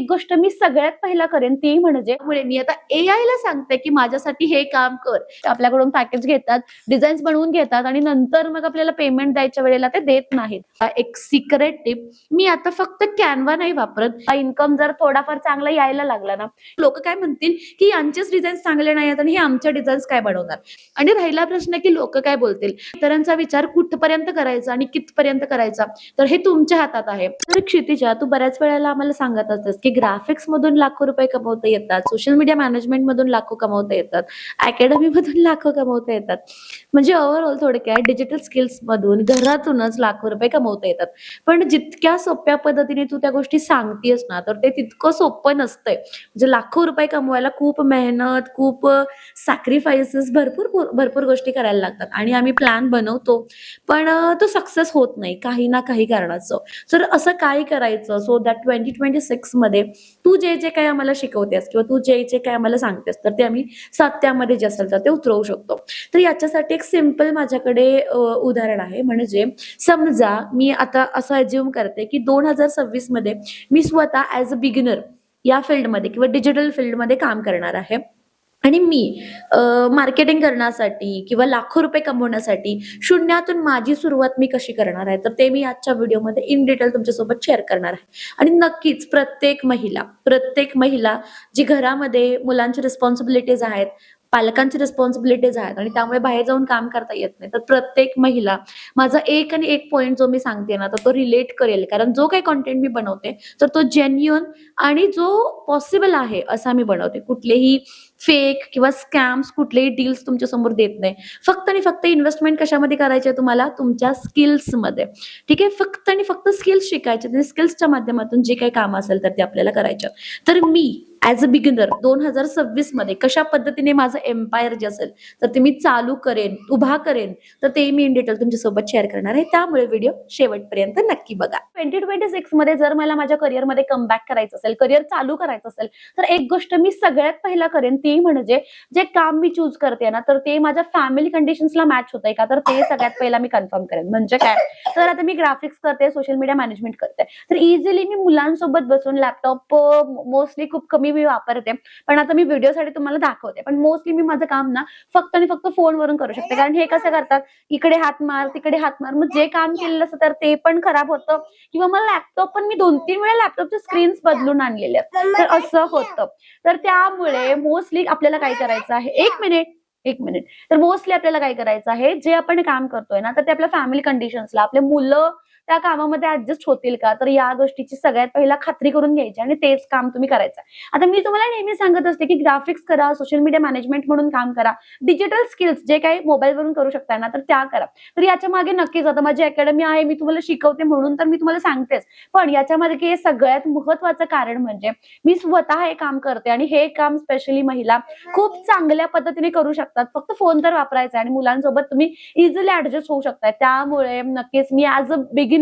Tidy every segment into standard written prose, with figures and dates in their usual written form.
गोष्ट मी सगळ्यात पहिला करेन ती म्हणजे मी आता एआय ला सांगते की माझ्यासाठी हे काम कर. आपल्याकडून पॅकेज घेतात, डिझाईन्स बनवून घेतात आणि नंतर मग आपल्याला पेमेंट द्यायच्या वेळेला ते देत नाहीत. एक सिक्रेट टिप, मी आता फक्त कॅनवा नाही वापरत. इन्कम जर थोडाफार चांगला यायला लागला ना, लोक काय म्हणतील की यांचेच डिझाईन्स चांगले नाही आहेत आणि हे आमच्या डिझाईन्स काय बनवणार. आणि राहिला प्रश्न की लोक काय बोलतील, इतरांचा विचार कुठपर्यंत करायचा आणि कितपर्यंत करायचा, तर हे तुमच्या हातात आहे. तर क्षितिजा, तू बऱ्याच वेळेला आम्हाला सांगत असतेस की ग्राफिक्स मधून लाखो रुपये कमवता येतात, सोशल मीडिया मॅनेजमेंट मधून लाखो कमवता येतात, अकॅडमी मधून लाखो कमवता येतात. म्हणजे ओव्हरऑल थोडक्यात डिजिटल स्किल्स मधून घरातूनच लाखो रुपये कमवता येतात. पण जितक्या सोप्या पद्धतीने तू त्या गोष्टी सांगतेस ना, तर ते तितकं सोपं नसतंय. म्हणजे लाखो रुपये कमवायला खूप मेहनत, खूप सॅक्रिफाइसेस, भरपूर भरपूर गोष्टी करायला लागतात आणि आम्ही प्लॅन बनवतो, पण तो सक्सेस होत नाही काही ना काही कारणाचं. तर असं काय करायचं सो दॅट 2026 मध्ये तू जे जे काही आम्हाला शिकवतेस किंवा तू जे जे काही आम्हाला सांगतेस, तर ते आम्ही सत्यामध्ये जे असेल तर ते उतरवू शकतो. तर याच्यासाठी एक सिंपल माझ्याकडे उदाहरण आहे. म्हणजे समजा मी आता असं अज्युम करते की 2026 मध्ये मी स्वतः ऍज अ बिगिनर या फील्डमध्ये किंवा डिजिटल फील्डमध्ये काम करणार आहे आणि मी मार्केटिंग करण्यासाठी किंवा लाखो रुपये कमवण्यासाठी शून्यातून माझी सुरुवात मी कशी करणार आहे, तर ते मी आजच्या व्हिडिओमध्ये इन डिटेल तुमच्यासोबत शेअर करणार आहे. आणि नक्कीच प्रत्येक महिला जी घरामध्ये मुलांची रिस्पॉन्सिबिलिटीज आहेत, पालकांची रिस्पॉन्सिबिलिटीज आहेत आणि त्यामुळे बाहेर जाऊन काम करता येत नाही, तर प्रत्येक महिला माझा एक आणि एक पॉईंट जो मी सांगते ना, तर तो रिलेट करेल. कारण जो काही कॉन्टेंट मी बनवते तर तो जेन्युइन आणि जो पॉसिबल आहे असा मी बनवते. कुठलेही फेक किंवा स्कॅम्स, कुठलेही डील्स तुमच्या समोर देत नाही. फक्त आणि फक्त इन्व्हेस्टमेंट कशामध्ये करायची आहे तुम्हाला? तुमच्या स्किल्समध्ये. ठीक आहे, फक्त आणि फक्त स्किल्स शिकायचे आणि स्किल्सच्या माध्यमातून जे काही काम असेल तर ते आपल्याला करायचं. तर मी ऍज अ बिगिनर 2026 मध्ये कशा पद्धतीने माझं एम्पायर जे असेल तर ते मी चालू करेन, उभा करेन, तर ते मी इन डिटेल तुमच्यासोबत शेअर करणार आहे. त्यामुळे व्हिडिओ शेवटपर्यंत नक्की बघा. 2026 मध्ये जर मला माझ्या करिअरमध्ये कमबॅक करायचं असेल, करिअर चालू करायचं असेल, तर एक गोष्ट मी सगळ्यात पहिला करेन ती म्हणजे जे काम मी चूज करते ना, तर ते माझ्या फॅमिली कंडिशन्सला मॅच होतंय का, तर ते सगळ्यात पहिला मी कन्फर्म करेन. म्हणजे काय, तर आता मी ग्राफिक्स करते, सोशल मीडिया मॅनेजमेंट करते, तर इझिली मी मुलांसोबत बसून लॅपटॉप मोस्टली खूप कमी मी वापरते. पण आता मी व्हिडिओसाठी तुम्हाला दाखवते, पण मोस्टली मी माझं काम ना फक्त आणि फक्त फोनवरून करू शकते. कारण हे कसं करतात, इकडे हात मार, तिकडे हात मार, मग जे काम केलेलं असतं तर ते पण खराब होतं किंवा मला लॅपटॉप पण मी 2-3 वेळा लॅपटॉपच्या स्क्रीन्स बदलून आणलेले आहेत, तर असं होतं. तर त्यामुळे मोस्टली आपल्याला काय करायचं आहे, एक मिनिट, तर मोस्टली आपल्याला काय करायचं आहे, जे आपण काम करतोय ना, तर ते आपल्या फॅमिली कंडिशन्सला, आपले मुलं त्या कामामध्ये ऍडजस्ट होतील का, तर या गोष्टीची सगळ्यात पहिला खात्री करून घ्यायची आणि तेच काम तुम्ही करायचं. आता मी तुम्हाला नेहमी सांगत असते की ग्राफिक्स करा, सोशल मीडिया मॅनेजमेंट म्हणून काम करा, डिजिटल स्किल्स जे काही मोबाईलवरून करू शकताय ना, तर त्या करा. तर याच्या मागे नक्कीच आता माझी अकॅडमी आहे, मी तुम्हाला शिकवते म्हणून तर मी तुम्हाला सांगतेच, पण याच्या मागे सगळ्यात महत्वाचं कारण म्हणजे मी स्वतः हे काम करते आणि हे काम स्पेशली महिला खूप चांगल्या पद्धतीने करू शकतात. फक्त फोन तर वापरायचा आणि मुलांसोबत तुम्ही इझिली ऍडजस्ट होऊ शकताय. त्यामुळे नक्कीच मी ऍज अ बिगिनर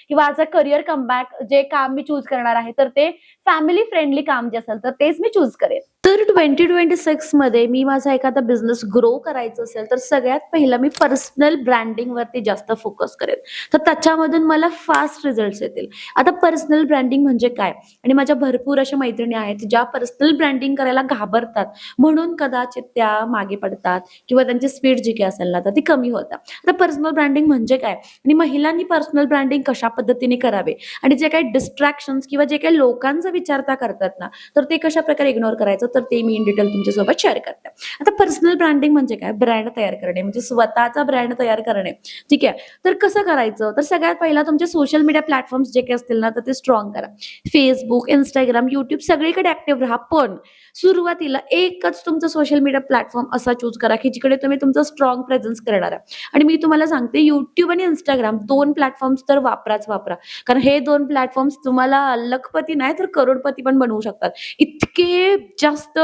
किंवा ऍज अ करिअर कमबॅक जे काम मी चूज करणार आहे, तर ते फॅमिली फ्रेंडली काम जे असेल तर तेच मी चूज करेन. तर 2026 मध्ये मी माझा एखादा बिझनेस ग्रो करायचा असेल तर सगळ्यात पहिला मी पर्सनल ब्रँडिंग वरती जास्त फोकस करेन, तर त्याच्यामधून मला फास्ट रिझल्ट्स येतील. आता पर्सनल ब्रँडिंग म्हणजे काय, आणि माझ्या भरपूर अशा मैत्रिणी आहेत ज्या पर्सनल ब्रँडिंग करायला घाबरतात, म्हणून कदाचित त्या मागे पडतात किंवा त्यांची स्पीड जी काही असेल ना तर ती कमी होतात. आता पर्सनल ब्रँडिंग म्हणजे काय आणि महिलांनी पर्सनल ब्रँडिंग कशा पद्धतीने करावे आणि जे काही डिस्ट्रॅक्शन्स किंवा जे काही लोकांचा विचारता करतात ना, तर ते कशा प्रकारे इग्नोर करायचं, तर ते मी इन डिटेल तुमच्यासोबत शेअर करते. आता पर्सनल ब्रँडिंग म्हणजे काय, ब्रँड तयार करणे, म्हणजे स्वतःचा ब्रँड तयार करणे. ठीक आहे, तर कसं करायचं, तर सगळ्यात पहिला तुमचे सोशल मीडिया प्लॅटफॉर्म्स जे काही असतील ना, तर ते स्ट्रॉंग करा. फेसबुक, इंस्टाग्राम, युट्यूब सगळीकडे ऍक्टिव्ह राहा, पण सुरुवातीला एकच तुमचा सोशल मीडिया प्लॅटफॉर्म असा चूज करा की जिकडे तुम्ही तुमचा स्ट्रॉंग प्रेझेन्स करणार आहे. आणि मी तुम्हाला सांगते, युट्यूब आणि इंस्टाग्राम 2 प्लॅटफॉर्म्स तर वापरा, कारण हे 2 प्लॅटफॉर्म्स तुम्हाला लखपती नाही तर करोडपती पण बनवू शकतात. इतके जास्त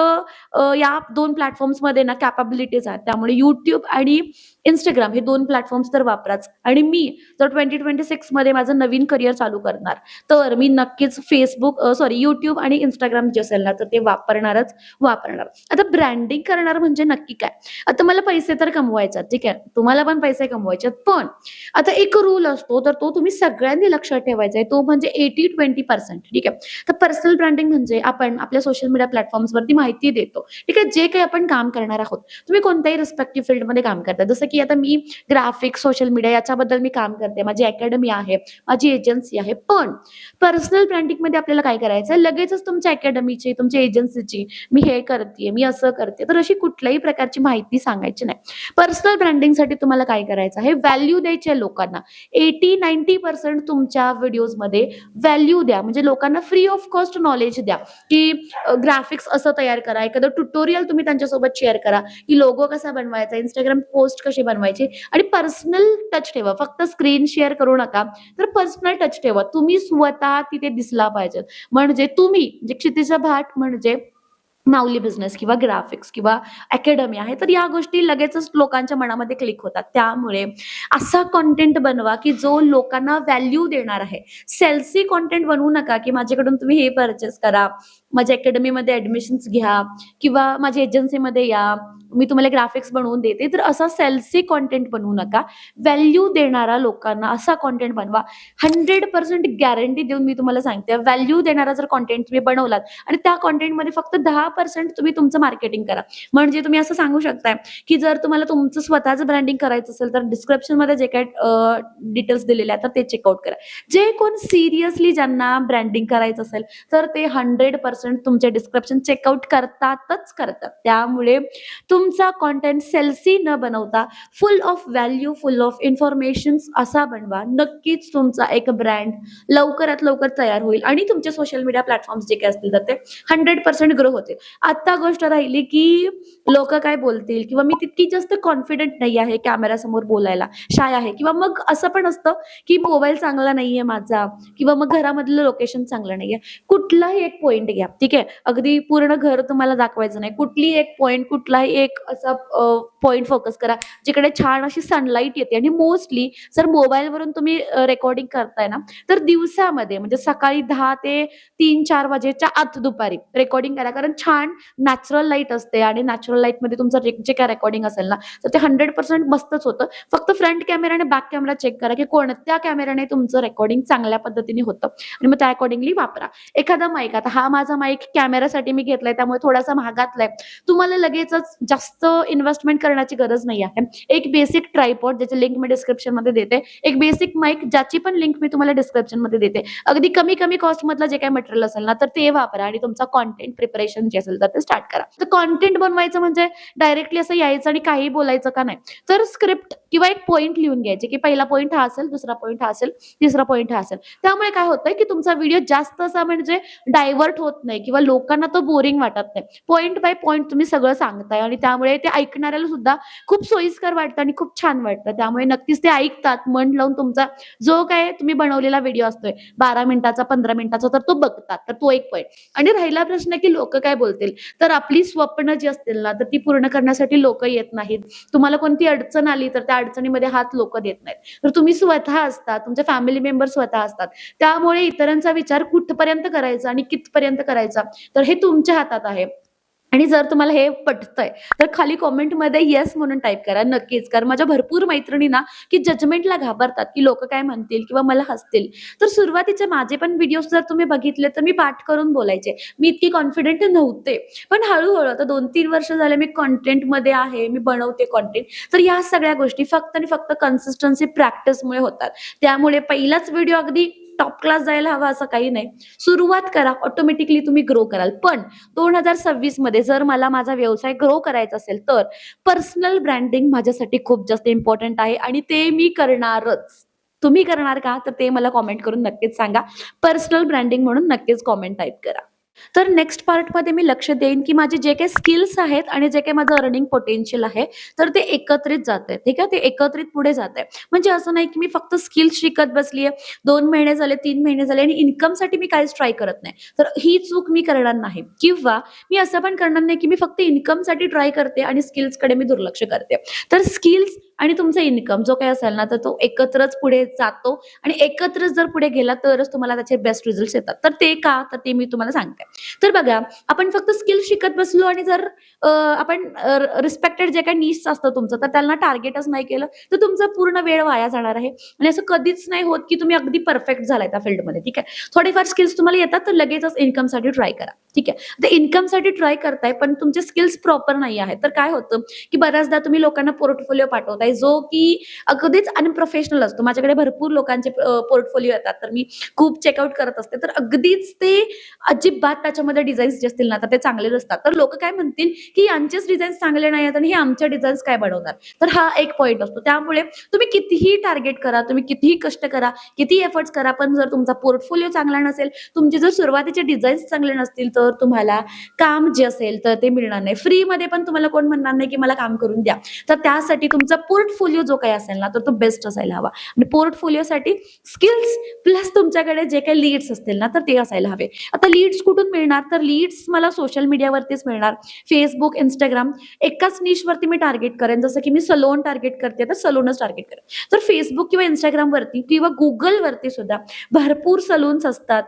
या 2 प्लॅटफॉर्म्समध्ये ना कॅपॅबिलिटीज आहेत. त्यामुळे YouTube आणि Instagram हे 2 प्लॅटफॉर्म्स तर वापराच. आणि मी जर 2026 मध्ये माझं नवीन करियर चालू करणार, तर मी नक्कीच YouTube आणि Instagram जे असेल ना, तर ते वापरणार. आता ब्रँडिंग करणार म्हणजे नक्की काय? आता मला पैसे तर कमवायचे आहेत, ठीक आहे. तुम्हाला पण पैसे कमवायचे आहेत. पण आता एक रूल असतो, तर तो तुम्ही सगळ्यांनी लक्षात ठेवायचा आहे. तो म्हणजे 80-20%, ठीक आहे. तर पर्सनल ब्रँडिंग म्हणजे आपण आपल्या सोशल मीडिया प्लॅटफॉर्म्सवरती माहिती देतो, ठीक आहे. जे काही आपण काम करणार आहोत, तुम्ही कोणत्याही रिस्पेक्टिव्ह फील्डमध्ये काम करता. जसं की आता मी ग्राफिक्स, सोशल मीडिया याच्याबद्दल मी काम करते. माझी अकॅडमी आहे, माझी एजन्सी आहे. पण पर्सनल ब्रँडिंगमध्ये आपल्याला काय करायचं लगेचच तुमच्या अकॅडमीची, तुमच्या एजन्सीची मी हे करतेय, मी असं करते, तर अशी कुठल्याही प्रकारची माहिती सांगायची नाही. पर्सनल ब्रँडिंगसाठी तुम्हाला काय करायचं आहे, व्हॅल्यू द्यायची आहे लोकांना. 80-90% तुमच्या व्हिडिओजमध्ये व्हॅल्यू द्या. म्हणजे लोकांना फ्री ऑफ कॉस्ट नॉलेज द्या, की ग्राफिक्स असं तयार करा. एखादं ट्युटोरियल तुम्ही त्यांच्यासोबत शेअर करा, की लोगो कसा बनवायचा, Instagram पोस्ट कशी बनवायची. आणि पर्सनल टच ठेवा. फक्त स्क्रीन शेअर करू नका, तर पर्सनल टच ठेवा. तुम्ही स्वतः तिथे दिसला पाहिजे. म्हणजे तुम्ही जे क्षितिजा भाट म्हणजे माऊली बिझनेस किंवा ग्राफिक्स किंवा अकॅडमी आहे, तर या गोष्टी लगेचच लोकांच्या मनामध्ये क्लिक होतात. त्यामुळे असा कंटेंट बनवा की जो लोकांना व्हॅल्यू देणार आहे. सेल्सी कंटेंट बनवू नका, की माझ्याकडून तुम्ही हे परचेस करा, माझ्या अकॅडमीमध्ये ऍडमिशन्स घ्या किंवा माझ्या एजन्सीमध्ये या, मी तुम्हाला ग्राफिक्स बनवून देते. तर असा सेल्सी कंटेंट बनवू नका. व्हॅल्यू देणारा लोकांना असा कंटेंट बनवा. 100% गॅरंटी देऊन मी तुम्हाला सांगते, व्हॅल्यू देणारा जर कंटेंट तुम्ही बनवलात आणि त्या कंटेंटमध्ये फक्त 10% तुम्ही तुमचं मार्केटिंग करा. म्हणजे तुम्ही असं सांगू शकताय, की जर तुम्हाला तुमचं स्वतःचं ब्रँडिंग करायचं असेल, तर डिस्क्रिप्शनमध्ये जे काही डिटेल्स दिलेले आहेत, तर ते चेकआउट करा. जे कोण सिरियसली ज्यांना ब्रँडिंग करायचं असेल, तर ते 100% तुमचे डिस्क्रिप्शन चेकआउट करतात. त्यामुळे तुमचा कंटेंट सेल्सी न बनवता फुल of value, full of information असा बनवा. नक्कीच तुमचा एक ब्रँड लवकरात लवकर तयार होईल आणि तुमचे सोशल मीडिया प्लॅटफॉर्म्स जे काही असतील, तर ते 100% ग्रो होतील. आता गोष्ट राहिली की लोक काय बोलतील, किंवा मी तितकी जास्त कॉन्फिडंट नाही आहे कॅमेरासमोर बोलायला, शाय आहे, किंवा मग असं पण असतं की मोबाईल चांगला नाहीये माझा, किंवा मग घरामधलं लोकेशन चांगलं नाहीये. कुठलाही एक पॉइंट घ्या, ठीक आहे. अगदी पूर्ण घर तुम्हाला दाखवायचं नाही. कुठलीही एक पॉइंट, कुठलाही एक असा पॉइंट फोकस करा जिकडे छान अशी सनलाईट येते. आणि मोस्टली जर मोबाईलवरून तुम्ही रेकॉर्डिंग करताय ना, तर दिवसामध्ये म्हणजे सकाळी 10 ते 3-4 वाजेच्या आत दुपारी रेकॉर्डिंग करा. कारण छान नॅचरल लाईट असते आणि नॅचरल लाईट मध्ये तुमचं जे काय रेकॉर्डिंग असेल ना, तर ते 100% मस्तच होतं. फक्त फ्रंट कॅमेरा आणि बॅक कॅमेरा चेक करा, की कोणत्या कॅमेराने तुमचं रेकॉर्डिंग चांगल्या पद्धतीने होतं आणि मग त्या अकॉर्डिंगली वापरा. एखादा माईक, आता हा माझा माईक कॅमेरासाठी मी घेतलाय, त्यामुळे थोडासा महागातलाय. तुम्हाला लगेचच जास्त इन्व्हेस्टमेंट करण्याची गरज नाही आहे. एक बेसिक ट्रायपॉड ज्याची लिंक मी डिस्क्रिप्शन मध्ये देते, एक बेसिक माईक ज्याची पण लिंक मी तुम्हाला डिस्क्रिप्शन मध्ये देते. अगदी कमी कॉस्ट मधलं जे काही मटेरियल असेल ना, तर ते वापरा आणि तुमचा कॉन्टेंट प्रिपरेशन जे असेल तर ते स्टार्ट करा. तर कॉन्टेंट बनवायचं म्हणजे डायरेक्टली असं यायचं आणि काही बोलायचं का नाही, तर स्क्रिप्ट किंवा एक पॉइंट लिहून घ्यायचे, की पहिला पॉइंट हा असेल, दुसरा पॉइंट हा असेल, तिसरा पॉइंट हा असेल. त्यामुळे काय होतंय, की तुमचा व्हिडिओ जास्त असा म्हणजे डायव्हर्ट होत नाही किंवा लोकांना तो बोरिंग वाटत नाही. पॉइंट बाय पॉइंट तुम्ही सगळं सांगताय आणि त्यामुळे ते ऐकणाऱ्याला सुद्धा खूप सोयीस्कर वाटतं आणि खूप छान वाटतं. त्यामुळे नक्कीच ते ऐकतात, मन लावून तुमचा जो काय तुम्ही बनवलेला व्हिडिओ असतोय 12 मिनिटाचा, 15 मिनिटाचा, तर तो बघतात. तर तो एक पॉइंट. आणि राहिला प्रश्न की लोक काय बोलतील, तर आपली स्वप्न जी असतील ना, तर ती पूर्ण करण्यासाठी लोक येत नाहीत. तुम्हाला कोणती अडचण आली, तर त्या अडचणीमध्ये हात लोक देत नाहीत. तर तुम्ही स्वतः असतात, तुमचे फॅमिली मेंबर स्वतः असतात. त्यामुळे इतरांचा विचार कुठपर्यंत करायचा आणि कितपर्यंत करायचा, तर हे तुमच्या हातात आहे. आणि जर तुम्हाला हे पटतंय, तर खाली कॉमेंटमध्ये येस म्हणून टाइप करा नक्कीच. कारण माझ्या भरपूर मैत्रिणी ना, की जजमेंटला घाबरतात, की लोक काय म्हणतील किंवा मला हसतील. तर सुरुवातीचे माझे पण व्हिडिओज जर तुम्ही बघितले, तर मी पाठ करून बोलायचे. मी इतकी कॉन्फिडेंट नव्हते. पण हळूहळू आता 2-3 वर्ष झाले मी कंटेंटमध्ये आहे, मी बनवते कंटेंट. तर या सगळ्या गोष्टी फक्त आणि फक्त कन्सिस्टन्सी, प्रॅक्टिसमुळे होतात. त्यामुळे पहिलाच व्हिडिओ अगदी टॉप क्लास जायला हवा असं काही नाही. सुरुवात करा, ऑटोमॅटिकली तुम्ही ग्रो कराल. पण 2026 मध्ये जर मला माझा व्यवसाय ग्रो करायचा असेल, तर पर्सनल ब्रँडिंग माझ्यासाठी खूप जास्त इम्पॉर्टंट आहे आणि ते मी करणारच. तुम्ही करणार का? तर ते मला कॉमेंट करून नक्कीच सांगा. पर्सनल ब्रँडिंग म्हणून नक्कीच कॉमेंट टाइप करा. तर नेक्स्ट पार्टमध्ये मी लक्ष देईन, की माझे जे काही स्किल्स आहेत आणि जे काही माझं अर्निंग पोटेन्शियल आहे, तर ते एकत्रित जातंय. ठीक आहे. ते एकत्रित पुढे जातंय. म्हणजे असं नाही, की मी फक्त स्किल्स शिकत बसलीये. 2 महिने झाले, 3 महिने झाले आणि इन्कमसाठी मी काहीच ट्राय करत नाही. तर ही चूक मी करणार नाही किंवा मी असं पण करणार नाही, की मी फक्त इन्कमसाठी ट्राय करते आणि स्किल्सकडे मी दुर्लक्ष करते. तर स्किल्स आणि तुमचा इन्कम जो काही असेल ना, तर तो एकत्रच पुढे जातो आणि एकत्रच जर पुढे गेला तरच तुम्हाला त्याचे बेस्ट रिझल्ट्स येतात. तर ते का? तर ते मी तुम्हाला सांगते. तर बघा, आपण फक्त स्किल शिकत बसलो आणि जर आपण रिस्पेक्टेड जे काही नीड्स असतं तुमचं, तर त्यांना टार्गेटच नाही केलं, तर तुमचा पूर्ण वेळ वाया जाणार आहे. आणि असं कधीच नाही होत, की तुम्ही अगदी परफेक्ट झालाय त्या फील्डमध्ये. ठीक आहे. थोडेफार स्किल्स तुम्हाला येतात, तर लगेचच इन्कमसाठी ट्राय करा. ठीक आहे. तर इन्कमसाठी ट्राय करताय, पण तुमचे स्किल्स प्रॉपर नाही आहेत. तर काय होतं, की बऱ्याचदा तुम्ही लोकांना पोर्टफोलिओ पाठवताय, जो की अगदीच अनप्रोफेशनल असतो. माझ्याकडे भरपूर लोकांचे पोर्टफोलिओ येतात, तर मी खूप चेकआउट करत असते. तर अगदीच ते अजिबात त्याच्यामध्ये डिझाईन्स जे असतील ना, तर ते चांगले नसतात. तर लोकं काय म्हणतील, की यांचेच डिझाईन्स चांगले नाही आहेत आणि हे आमच्या डिझाईन्स काय बनवणार? तर हा एक पॉइंट असतो. त्यामुळे तुम्ही कितीही टार्गेट करा, तुम्ही कितीही कष्ट करा, कितीही एफर्ट्स करा, पण जर तुमचा पोर्टफोलिओ चांगला नसेल, तुमचे जर सुरुवातीचे डिझाईन्स चांगले नसतील, तर तुम्हाला काम जे असेल तर ते मिळणार नाही. फ्रीमध्ये पण तुम्हाला कोण म्हणणार नाही, की मला काम करून द्या. तर त्यासाठी तुमचा पोर्टफोलिओ जो काही असेल ना, तर तो बेस्ट असायला हवा. आणि पोर्टफोलिओसाठी स्किल्स प्लस तुमच्याकडे जे काही लीड्स असतील ना, तर ते असायला हवे. आता लीड्स कुठून मिळणार? तर लीड्स मला सोशल मीडियावरतीच मिळणार. Facebook, Instagram एकाच निशवरती मी टार्गेट करेन. जसं की मी सलोन टार्गेट करते, तर सलूनच टार्गेट करेन. तर Facebook किंवा Instagramवरती किंवा Googleवरती सुद्धा भरपूर सलून्स असतात,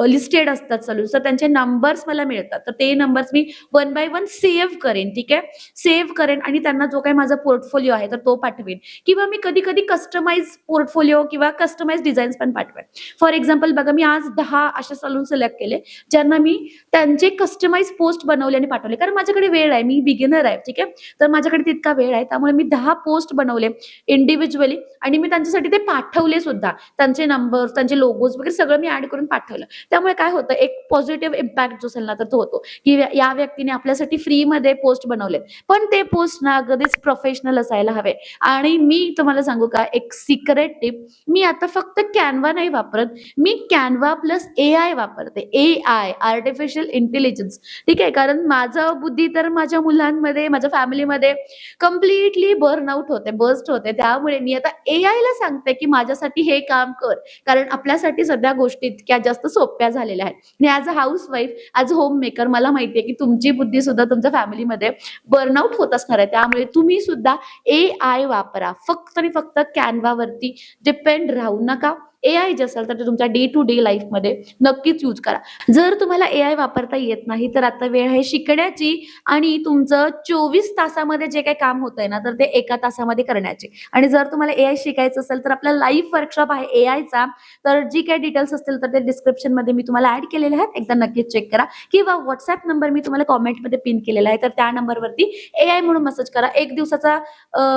लिस्टेड असतात सलून्स. तर त्यांचे नंबर्स मला मिळतात. तर ते numbers me one by one save करेन. ठीक आहे. सेव्ह करेन आणि त्यांना जो काही माझा पोर्टफोलिओ आहे, तर तो पाठवेन किंवा मी कधी-कधी कस्टमाइज पोर्टफोलिओ किंवा कस्टमाइज डिझाईन्स पण पाठवेन. फॉर एक्झाम्पल बघा, मी आज 10 असे सलून सिलेक्ट केले, ज्यांना मी त्यांचे कस्टमाइज पोस्ट बनवले आणि पाठवले. कारण माझ्याकडे वेळ आहे, मी बिगिनर आहे. ठीक आहे. तर माझ्याकडे तितका वेळ आहे. त्यामुळे मी 10 पोस्ट बनवले इंडिव्हिज्युअली आणि मी त्यांच्यासाठी ते पाठवले सुद्धा. त्यांचे नंबर्स, त्यांचे लोगोज वगैरे सगळं मी ॲड करून पाठवलं. त्यामुळे काय होतं, एक पॉझिटिव्ह इम्पॅक्ट जो असेल ना, तर तो होतो, की या व्यक्तीने आपल्यासाठी फ्रीमध्ये पोस्ट बनवलेत. पण ते पोस्ट ना अगदीच प्रोफेशनल असायला हवे. आणि मी तुम्हाला सांगू का, एक सिक्रेट टिप, मी आता फक्त Canva नाही वापरत, मी Canva प्लस AI वापरते. AI, artificial intelligence. ठीक आहे. कारण माझं बुद्धी तर माझ्या मुलांमध्ये, माझ्या फॅमिलीमध्ये कंप्लीटली बर्नआउट होते, बर्स्ट होते. त्यामुळे मी आता AIला सांगते, की माझ्यासाठी हे काम कर. कारण आपल्यासाठी सध्या गोष्टी इतक्या जास्त सोप्या झालेल्या आहेत. आणि as a housewife, as a home maker मला माहिती आहे, की तुमची बुद्धी सुद्धा तुमच्या फॅमिलीमध्ये बर्नआउट होत असणार आहे. त्यामुळे तुम्ही सुद्धा AI वापरा. फक्त आणि फक्त Canvaवरती डिपेंड राहू नका. AI जे असेल तर ते तुमच्या डे टू डे लाईफमध्ये नक्कीच यूज करा. जर तुम्हाला AI वापरता येत नाही, तर आता वेळ आहे शिकण्याची आणि तुमचं 24 तासामध्ये जे काही काम होतंय ना, तर ते 1 तासामध्ये करण्याचे. आणि जर तुम्हाला AI शिकायचं असेल, तर आपला लाईव्ह वर्कशॉप आहे AIचा. तर जी काही डिटेल्स असतील, तर ते डिस्क्रिप्शनमध्ये मी तुम्हाला ॲड केलेले आहेत. एकदा नक्कीच चेक करा किंवा WhatsApp नंबर मी तुम्हाला कमेंटमध्ये पिन केलेला आहे. तर त्या नंबरवरती AI म्हणून मेसेज करा. 1 दिवसाचा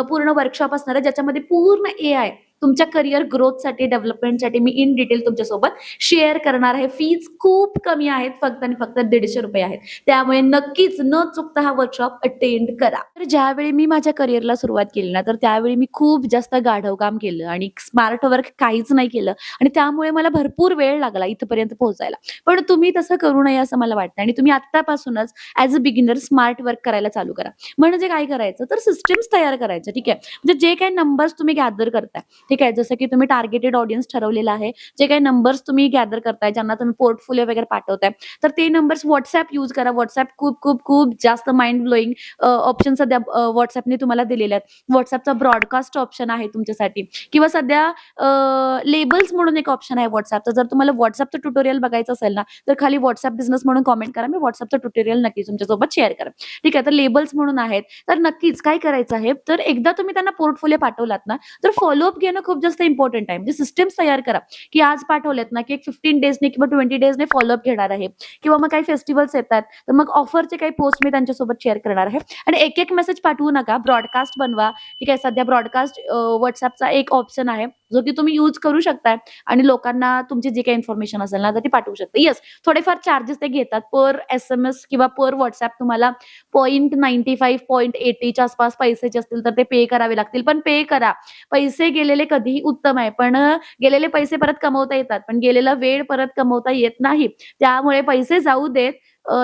पूर्ण वर्कशॉप असणार आहे, ज्याच्यामध्ये पूर्ण AI तुमच्या करियर ग्रोथसाठी, डेव्हलपमेंटसाठी मी इन डिटेल तुमच्यासोबत शेअर करणार आहे. फीज खूप कमी आहेत, फक्त आणि फक्त ₹150 आहेत. त्यामुळे नक्कीच न चुकता हा वर्कशॉप अटेंड करा. तर ज्यावेळी मी माझ्या करियरला सुरुवात केली ना, तर त्यावेळी मी खूप जास्त गाढव काम केलं आणि स्मार्ट वर्क काहीच नाही केलं आणि त्यामुळे मला भरपूर वेळ लागला इथपर्यंत पोहोचायला. पण तुम्ही तसं करू नये असं मला वाटतं आणि तुम्ही आत्तापासूनच as a beginner smart work करायला चालू करा. म्हणजे काय करायचं, तर सिस्टम्स तयार करायचं. ठीक आहे. म्हणजे जे काही नंबर्स तुम्ही गॅदर करताय, ठीक आहे. जसं की तुम्ही टार्गेटेड ऑडियन्स ठरवलेला आहे. जे काही नंबर्स तुम्ही गॅदर करताय, ज्यांना तुम्ही पोर्टफोलिओ वगैरे पाठवताय, तर ते नंबर्स WhatsApp यूज करा. WhatsApp खूप खूप खूप जास्त माइंड ब्लोइंग ऑप्शन सध्या WhatsAppने तुम्हाला दिलेले आहेत. WhatsAppचा ब्रॉडकास्ट ऑप्शन आहे तुमच्यासाठी किंवा सध्या लेबल्स म्हणून एक ऑप्शन आहे WhatsApp. तर जर तुम्हाला WhatsAppचं ट्युटोरियल बघायचं असेल ना, तर खाली WhatsApp बिझनेस म्हणून कमेंट करा. मी WhatsAppचं ट्युटोरियल नक्कीच तुमच्यासोबत शेअर करेन. ठीक आहे. तर लेबल्स म्हणून आहेत. तर नक्कीच काय करायचं आहे, तर एकदा तुम्ही त्यांना पोर्टफोलिओ पाठवलात ना, तर फॉलोअप घेणं खूप जास्त इम्पॉर्टंट आहे. म्हणजे सिस्टम्स तयार करा, की आज पाठवलेत ना, की एक 15 डेजने किंवा 20 डेजने फॉलोअप घेणार आहे किंवा मग काही फेस्टिव्हल्स येतात, तर मग ऑफरचे काही पोस्ट मी त्यांच्यासोबत शेअर करणार आहे. आणि एक-एक मेसेज पाठवू नका. ब्रॉडकास्ट बनवा. ठीक आहे. सध्या ब्रॉडकास्ट WhatsAppचा एक ऑप्शन आहे, जो की तुम्ही यूज करू शकता आणि लोकांना तुमची जी काही इन्फॉर्मेशन असेल ना, तर ती पाठवू शकता. येस, थोडेफार चार्जेस ते घेतात. पर SMS किंवा पर WhatsApp तुम्हाला 0.95, 0.80च्या आसपास पैसे जे असतील, तर ते पे करावे लागतील. पण पे करा. पैसे गेलेले कधीही उत्तम आहे. पण गेलेले पैसे परत कमवता येतात, पण गेलेला वेळ परत कमवता येत नाही. त्यामुळे पैसे जाऊ देत.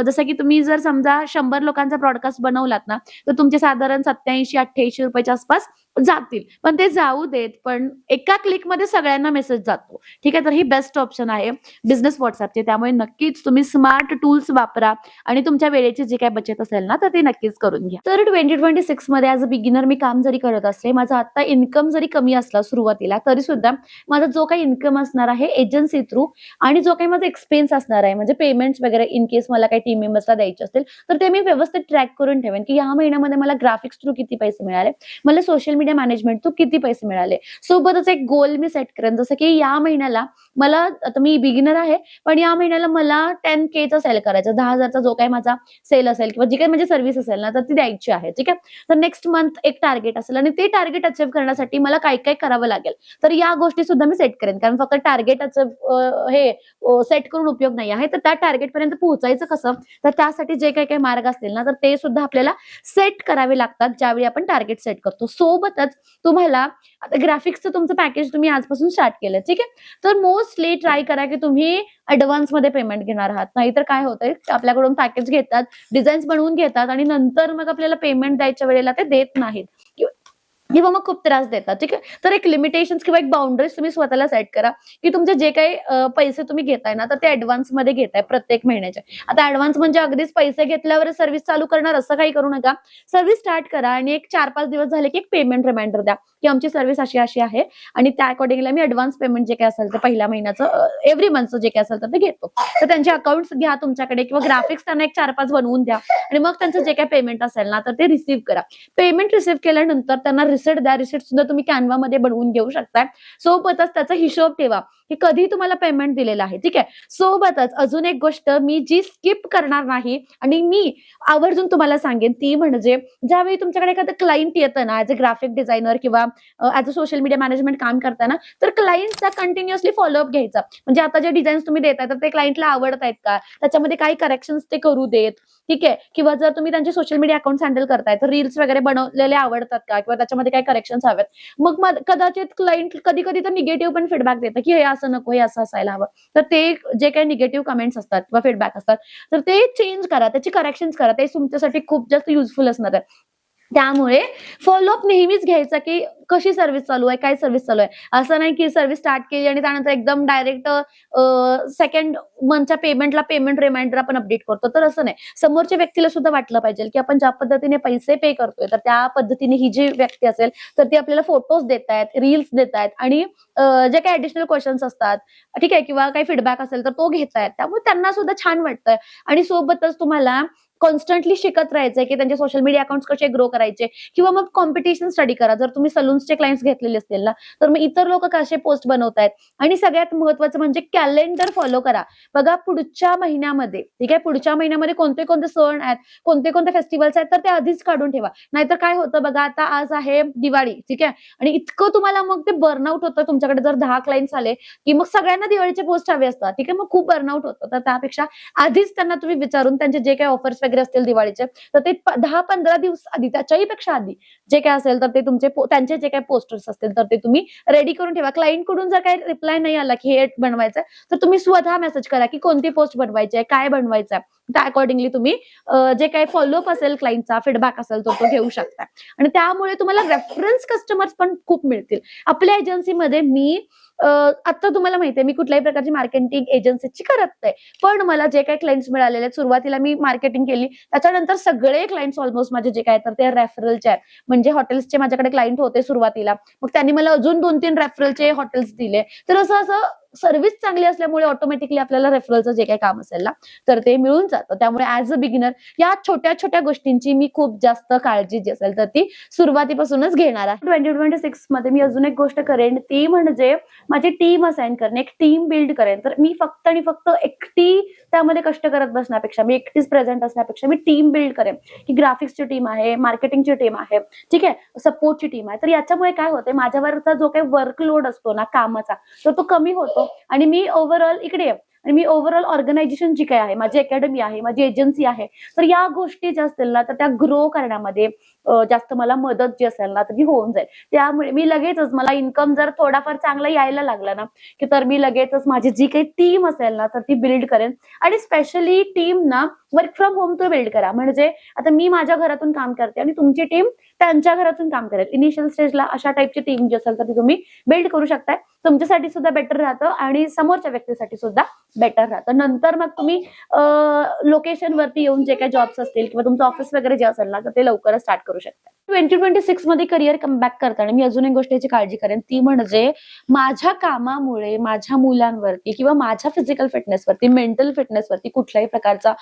जसं की तुम्ही जर समजा 100 लोकांचा ब्रॉडकास्ट बनवलात ना, तर तुमचे साधारण ₹87-88 च्या आसपास जातील. पण ते जाऊ देत. पण एका क्लिकमध्ये सगळ्यांना मेसेज जातो. ठीक आहे. तर ही बेस्ट ऑप्शन आहे बिझनेस WhatsAppचे. त्यामुळे नक्कीच तुम्ही स्मार्ट टूल्स वापरा आणि तुमच्या वेळेची जी काही बचत असेल ना, तर ती नक्कीच करून घ्या. तर 2026 मध्ये ॲज अ बिगिनर मी काम जरी करत असले, माझा आता इन्कम जरी कमी असला सुरुवातीला, तरी सुद्धा माझा जो काही इन्कम असणार आहे एजन्सी थ्रू आणि जो काही माझा एक्सपेन्स असणार आहे, म्हणजे पेमेंट्स वगैरे इन केस मला काही टीम मेंबर्सला द्यायचे असतील, तर ते मी व्यवस्थित ट्रॅक करून ठेवेन, की या महिन्यामध्ये मला ग्राफिक्स थ्रू किती पैसे मिळाले, मला सोशल मीडिया मॅनेजमेंट थ्रू किती पैसे मिळाले. सोबतच एक गोल मी सेट करेन, जसं की या महिन्याला मला, आता मी बिगिनर आहे, पण या महिन्याला मला 10K चा सेल करायचा, 10,000चा जो काही माझा सेल असेल किंवा जी काही माझी सर्व्हिस असेल ना, तर ती द्यायची आहे. ठीक आहे. तर नेक्स्ट मंथ एक टार्गेट असेल आणि ते टार्गेट अचीव्ह करण्यासाठी मला काय काय करावं लागेल, तर या गोष्टी सुद्धा मी सेट करेन. कारण फक्त टार्गेट हे सेट करून उपयोग नाही आहे. तर त्या टार्गेट पर्यंत पोहोचायचं कसं, तर त्यासाठी जे काही काही मार्ग असतील ना, तर ते सुद्धा आपल्याला सेट करावे लागतात ज्यावेळी आपण टार्गेट सेट करतो. सोबतच तुम्हाला आता ग्राफिक्सचं तुमचं पॅकेज तुम्ही आजपासून स्टार्ट केलं. ठीक आहे. तर मोस्टली ट्राय करा की तुम्ही ऍडव्हान्स मध्ये पेमेंट घेणार आहात. नाहीतर काय होतंय, आपल्याकडून पॅकेज घेतात, डिझाईन्स बनवून घेतात आणि नंतर मग आपल्याला पेमेंट द्यायच्या वेळेला ते देत नाहीत किंवा मग खूप त्रास देतात. ठीक आहे. तर एक लिमिटेशन्स किंवा एक बाउंडरीज तुम्ही स्वतःला सेट करा, की तुमचे जे काही पैसे तुम्ही घेताय ना, तर ते ऍडव्हान्स मध्ये घेताय प्रत्येक महिन्याचे. आता ऍडव्हान्स म्हणजे अगदीच पैसे घेतल्यावर सर्व्हिस चालू करणार असं काही करू नका. सर्व्हिस स्टार्ट करा आणि एक 4-5 दिवस झाले की एक पेमेंट रिमाइंडर द्या, की आमची सर्व्हिस अशी अशी आहे आणि त्या अकॉर्डिंगली मी ऍडव्हान्स पेमेंट जे काही असेल तर पहिल्या महिन्याचं एव्हरी मंथचं जे काही असेल तर ते घेतो. तर त्यांचे अकाउंट्स घ्या तुमच्याकडे किंवा ग्राफिक्स त्यांना एक 4-5 बनवून द्या आणि मग त्यांचं जे काही पेमेंट असेल ना, तर ते रिसीव्ह करा. पेमेंट रिसीव्ह केल्यानंतर त्यांना रिसिट द्या. रिसिट सुद्धा तुम्ही कॅनवा मध्ये बनवून घेऊ शकता. सोबतच त्याचा हिशोब ठेवा की कधी तुम्हाला पेमेंट दिलेलं आहे. ठीक आहे. सोबतच अजून एक गोष्ट मी जी स्किप करणार नाही आणि मी आवर्जून तुम्हाला सांगेन, ती म्हणजे ज्यावेळी तुमच्याकडे एखादं क्लायंट येतं ना, ऍज अ ग्राफिक डिझायनर किंवा as a social media management काम करताना, तर क्लायंटचा कंटिन्युअसली फॉलोअप घ्यायचा. म्हणजे आता जे डिझाईन्स तुम्ही देताय तर ते क्लायंटला आवडत आहेत का, त्याच्यामध्ये काही करेक्शन्स ते करू देत. ठीक आहे. किंवा जर तुम्ही त्यांचे सोशल मीडिया अकाउंट हँडल करताय, तर रील्स वगैरे बनवलेले आवडतात का किंवा त्याच्यामध्ये काही करेक्शन्स हवेत. मग कदाचित क्लायंट कधी कधी तर निगेटिव्ह पण फीडबॅक देतं, की हे असं नको, हे असं असायला हवं. तर ते जे काही निगेटिव्ह कमेंट्स असतात किंवा फीडबॅक असतात, तर ते चेंज करा, त्याची करेक्शन्स करा. ते तुमच्यासाठी खूप जास्त युजफुल असणार आहे. त्यामुळे फॉलोअप नेहमीच घ्यायचा, की कशी सर्व्हिस चालू आहे, काय सर्व्हिस चालू आहे. असं नाही की सर्व्हिस स्टार्ट केली आणि त्यानंतर एकदम डायरेक्ट सेकंड मंथच्या पेमेंटला पेमेंट रिमाइंडर आपण अपडेट करतो. तर असं नाही. समोरच्या व्यक्तीला सुद्धा वाटलं पाहिजे, की आपण ज्या पद्धतीने पैसे पे करतोय, तर त्या पद्धतीने ही जी व्यक्ती असेल, तर ती आपल्याला फोटोज देतायत, रील्स देतायत आणि जे काही ऍडिशनल क्वेश्चन्स असतात, ठीक आहे, किंवा काही फीडबॅक असेल तर तो घेतायत. त्यामुळे त्यांना सुद्धा छान वाटतंय आणि सोबतच तुम्हाला कॉन्स्टंटली शिकत राहायचंय, की त्यांचे सोशल मीडिया अकाउंट्स कसे ग्रो करायचे किंवा मग कॉम्पिटिशन स्टडी करा. जर तुम्ही सलून्सचे क्लायंट्स घेतलेले असतील ना, तर मग इतर लोक कसे पोस्ट बनवतायत आणि सगळ्यात महत्वाचं म्हणजे कॅलेंडर फॉलो करा. बघा पुढच्या महिन्यामध्ये, ठीक आहे, पुढच्या महिन्यामध्ये कोणते कोणते सण आहेत, कोणते कोणते फेस्टिवल्स आहेत, तर ते आधीच काढून ठेवा. नाहीतर काय होतं बघा, आता आज आहे दिवाळी, ठीक आहे, आणि इतकं तुम्हाला मग ते बर्नआउट होतं. तुमच्याकडे जर 10 क्लायंट्स आले की मग सगळ्यांना दिवाळीचे पोस्ट हवे असतात. ठीक आहे. मग खूप बर्नआउट होतं. तर त्यापेक्षा आधीच त्यांना तुम्ही विचारून त्यांचे जे काही ऑफर्स वगैरे असतील दिवाळीचे, तर ते 10-15 दिवस आधी, त्याच्याही पेक्षा आधी जे काय असेल तर ते तुमचे त्यांचे जे काही पोस्टर्स असतील तर ते तुम्ही रेडी करून ठेवा. क्लायंट कडून जर काही रिप्लाय नाही आला की हे बनवायचं, तर तुम्ही स्वतः मेसेज करा की कोणती पोस्ट बनवायची आहे, काय बनवायचं आहे. त्या अकॉर्डिंगली तुम्ही जे काही फॉलोअप असेल, क्लायंटचा फीडबॅक असेल तो घेऊ शकता आणि त्यामुळे तुम्हाला रेफरन्स कस्टमर्स पण खूप मिळतील. आपल्या एजन्सीमध्ये मी आता तुम्हाला माहितीये, मी कुठल्याही प्रकारची मार्केटिंग एजन्सीची करत नाही, पण मला जे काही क्लायंट्स मिळालेले आहेत, सुरुवातीला मी मार्केटिंग केली, त्याच्यानंतर सगळे क्लायंट्स ऑलमोस्ट माझे जे काय तर ते रेफरलचे आहेत. म्हणजे हॉटेल्सचे माझ्याकडे क्लायंट होते सुरुवातीला, मग त्यांनी मला अजून 2-3 रेफरलचे हॉटेल्स दिले. तर असं सर्व्हिस चांगली असल्यामुळे ऑटोमॅटिकली आपल्याला रेफरलचं जे काही काम असेल ना, तर ते मिळून जातं. त्यामुळे ऍज अ बिगिनर या छोट्या छोट्या गोष्टींची मी खूप जास्त काळजी जी असेल तर ती सुरुवातीपासूनच घेणार आहे. 2026 मध्ये मी अजून एक गोष्ट करेन, ती म्हणजे माझी टीम असाइन करणे, एक टीम बिल्ड करेन. तर मी फक्त आणि फक्त एकटी त्यामध्ये कष्ट करत बसण्यापेक्षा, मी एकटीच प्रेझेंट असण्यापेक्षा मी टीम बिल्ड करेन, की ग्राफिक्सची टीम आहे, मार्केटिंगची टीम आहे, ठीक आहे, सपोर्टची टीम आहे. तर याच्यामुळे काय होते, माझ्यावरचा जो काही वर्कलोड असतो ना कामाचा, तर तो कमी होतो आणि मी ओव्हरऑल इकडे आणि मी ओव्हरऑल ऑर्गनायझेशन जी काय आहे, माझी अकॅडमी आहे, माझी एजन्सी आहे, तर या गोष्टी ज्या असतील ना तर त्या ग्रो करण्यामध्ये जास्त मला मदत जी असेल ना तर ती होऊन जाईल. त्यामुळे मी लगेचच मला इन्कम जर थोडाफार चांगला यायला लागला ना की तर मी लगेचच माझी जी काही टीम असेल ना तर ती बिल्ड करेन. आणि स्पेशली टीम ना वर्क फ्रॉम होम तो बिल्ड करा. म्हणजे आता मी माझ्या घरातून काम करते आणि तुमची टीम त्यांच्या घरातून काम करेल. इनिशियल स्टेजला अशा टाईपची टीम जी असेल तर ती तुम्ही बिल्ड करू शकताय. तुमच्यासाठी सुद्धा बेटर राहतं आणि समोरच्या व्यक्तीसाठी सुद्धा बेटर राहतं. नंतर मग तुम्ही लोकेशन वरती येऊन जे काही जॉब्स असतील किंवा तुमचं ऑफिस वगैरे जे असेल ना तर ते लवकरच स्टार्ट करू शकता. 2026 मध्ये करिअर कमबॅक करताना मी अजून एक गोष्टीची काळजी करेन, ती म्हणजे माझ्या कामामुळे माझ्या मुलांवरती किंवा माझ्या फिजिकल फिटनेसवरती, मेंटल फिटनेसवरती कुठल्याही प्रकारचा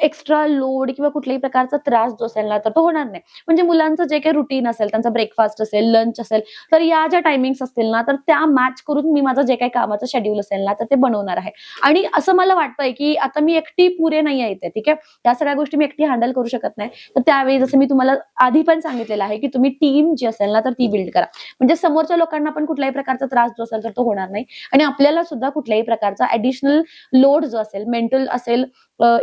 एक्स्ट्रा लोड किंवा कुठल्याही प्रकारचा त्रास जो असेल ना तर तो होणार नाही. म्हणजे मुलांचं जे काही रुटीन असेल, त्यांचा ब्रेकफास्ट असेल, लंच असेल, तर या ज्या टायमिंग्स असतील ना तर त्या मॅच करून मी माझं जे काही कामाचं शेड्यूल असेल ना तर ते बनवणार आहे. आणि असं मला वाटतंय की आता मी एकटी पुरे नाही येते, ठीक आहे, त्या सगळ्या गोष्टी मी एकटी हँडल करू शकत नाही. तर त्यावेळी जसं मी तुम्हाला आधी पण सांगितलेलं आहे की तुम्ही टीम जी असेल ना तर ती बिल्ड करा. म्हणजे समोरच्या लोकांना पण कुठल्याही प्रकारचा त्रास जो असेल तर तो होणार नाही आणि आपल्याला सुद्धा कुठल्याही प्रकारचा ऍडिशनल लोड जो असेल, मेंटल असेल,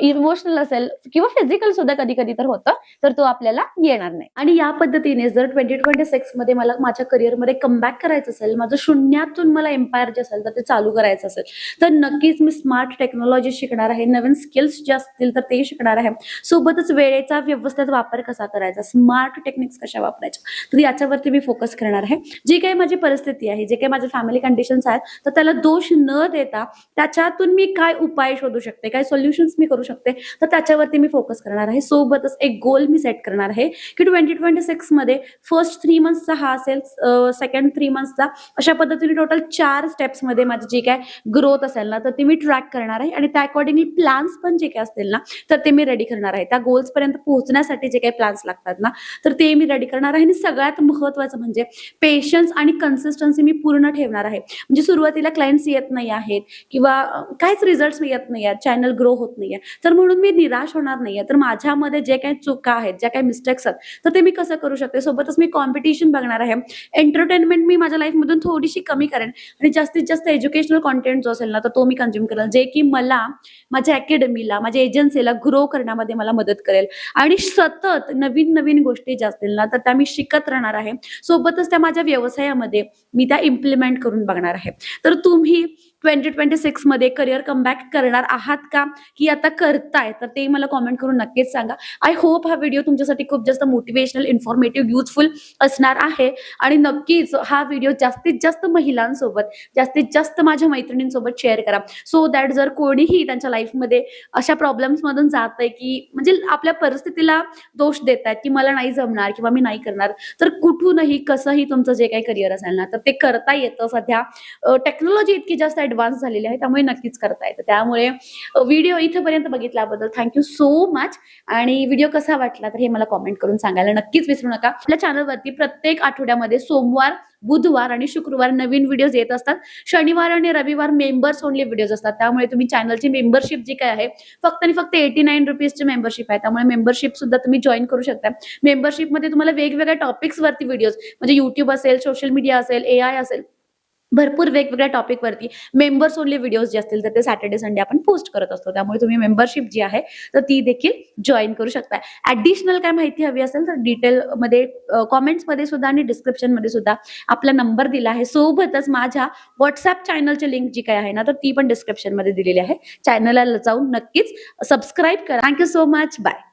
इमोशनल असेल किंवा फिजिकल सुद्धा कधी कधी तर होतं, तर तो आपल्याला येणार नाही. आणि या पद्धतीने जर 2026 मध्ये मला माझ्या करिअरमध्ये कमबॅक करायचं असेल, माझं शून्यातून मला एम्पायर जे असेल तर ते चालू करायचं असेल, तर नक्कीच मी स्मार्ट टेक्नॉलॉजी शिकणार आहे, नवीन स्किल्स जे असतील तर ते शिकणार आहे. सोबतच वेळेचा व्यवस्थित वापर कसा करायचा, स्मार्ट टेक्निक्स कशा वापरायच्या, तर याच्यावरती मी फोकस करणार आहे. जी काही माझी परिस्थिती आहे, जे काही माझे फॅमिली कंडिशन्स आहेत, तर त्याला दोष न देता त्याच्यातून मी काय उपाय शोधू शकते, काय सोल्युशन्स मी करू शकते, तर त्याच्यावरती मी फोकस करणार आहे. सोबतच एक गोल मी सेट करणार आहे की 2026 मध्ये फर्स्ट 3 मंथ्सचा हा असेल, सेकंड 3 मंथ्सचा, अशा पद्धतीने टोटल 4 स्टेप्स मध्ये माझी जी काय ग्रोथ असेल ना तर ती मी ट्रॅक करणार आहे. आणि त्या अकॉर्डिंगली प्लॅन्स पण जे काही असतील ना तर ते मी रेडी करणार आहे. त्या गोल्स पर्यंत पोहोचण्यासाठी जे काही प्लॅन्स लागतात ना तर ते मी रेडी करणार आहे. आणि सगळ्यात महत्त्वाचं म्हणजे पेशन्स आणि कन्सिस्टन्सी मी पूर्ण ठेवणार आहे. म्हणजे सुरुवातीला क्लायंट्स येत नाही आहेत किंवा काहीच रिझल्ट्स येत नाही आहेत, चॅनल ग्रो होत नाहीये, तर म्हणून मी निराश होणार नाहीये. तर माझ्यामध्ये जे काही चुका आहेत, ज्या काही मिस्टेक्स आहेत, तर ते मी कसं करू शकते. सोबतच मी कॉम्पिटिशन बघणार आहे. एंटरटेनमेंट मी माझ्या लाईफमधून थोडीशी कमी करेन आणि जास्तीत जास्त एज्युकेशनल कॉन्टेंट जो असेल ना तर तो मी कंझ्युम करेल, जे की मला माझ्या अकॅडमीला, माझ्या एजन्सीला ग्रो करण्यामध्ये मला मदत करेल. आणि सतत नवीन नवीन गोष्टी ज्या असतील ना तर त्या मी शिकत राहणार आहे. सोबतच त्या माझ्या व्यवसायामध्ये मी त्या इम्प्लिमेंट करून बघणार आहे. तर तुम्ही 2026 मध्ये करिअर कमबॅक करणार आहात का, की आता करताय, तर ते मला कॉमेंट करून नक्कीच सांगा. आय होप हा व्हिडिओ तुमच्यासाठी खूप जास्त मोटिवेशनल, इन्फॉर्मेटिव्ह, युजफुल असणार आहे. आणि नक्कीच हा व्हिडिओ जास्तीत जास्त महिलांसोबत, जास्तीत जास्त माझ्या मैत्रिणींसोबत शेअर करा. सो दॅट जर कोणीही त्यांच्या लाईफमध्ये अशा प्रॉब्लेम्स मधून जात आहे की म्हणजे आपल्या परिस्थितीला दोष देत आहेत की मला नाही जमणार किंवा मी नाही करणार, तर कुठूनही कसंही तुमचं जे काही करिअर असेल ना तर ते करता येतं. सध्या टेक्नॉलॉजी इतकी जास्त ऍडव्हान्स झालेली आहे, त्यामुळे नक्कीच करता येतं. त्यामुळे व्हिडिओ इथेपर्यंत बघितल्याबद्दल थँक्यू सो मच. आणि व्हिडिओ कसा वाटला तर हे मला कॉमेंट करून सांगायला नक्कीच विसरू नका. आपल्या चॅनलवरती प्रत्येक आठवड्यामध्ये सोमवार, बुधवार आणि शुक्रवार नवीन व्हिडिओज येत असतात. शनिवार आणि रविवार मेंबर्स ओनली व्हिडिओज असतात. त्यामुळे तुम्ही चॅनलची मेंबरशिप जी काय आहे फक्त आणि फक्त 89 रुपीजची मेंबरशिप आहे. त्यामुळे मेंबरशिप सुद्धा तुम्ही जॉईन करू शकता. मेंबरशिपमध्ये तुम्हाला वेगवेगळ्या टॉपिक्स वरती व्हिडिओज, म्हणजे युट्यूब असेल, सोशल मीडिया असेल, AI असेल, भरपूर वेगवेगळ्या टॉपिक वरती मेंबर्स ओनली व्हिडिओज जे असतील तर ते सॅटर्डे संडे आपण पोस्ट करत असतो. त्यामुळे तुम्ही मेंबरशिप जी आहे तर ती देखील जॉईन करू शकता. ऍडिशनल काय माहिती हवी असेल तर डिटेल मध्ये कॉमेंट्स मध्ये सुद्धा आणि डिस्क्रिप्शन मध्ये सुद्धा आपला नंबर दिला आहे. सोबतच माझ्या व्हॉट्सअप चॅनलची लिंक जी काय आहे ना तर ती पण डिस्क्रिप्शन मध्ये दिलेली आहे. चॅनलला जाऊन नक्कीच सबस्क्राईब करा. Thank you so much. बाय.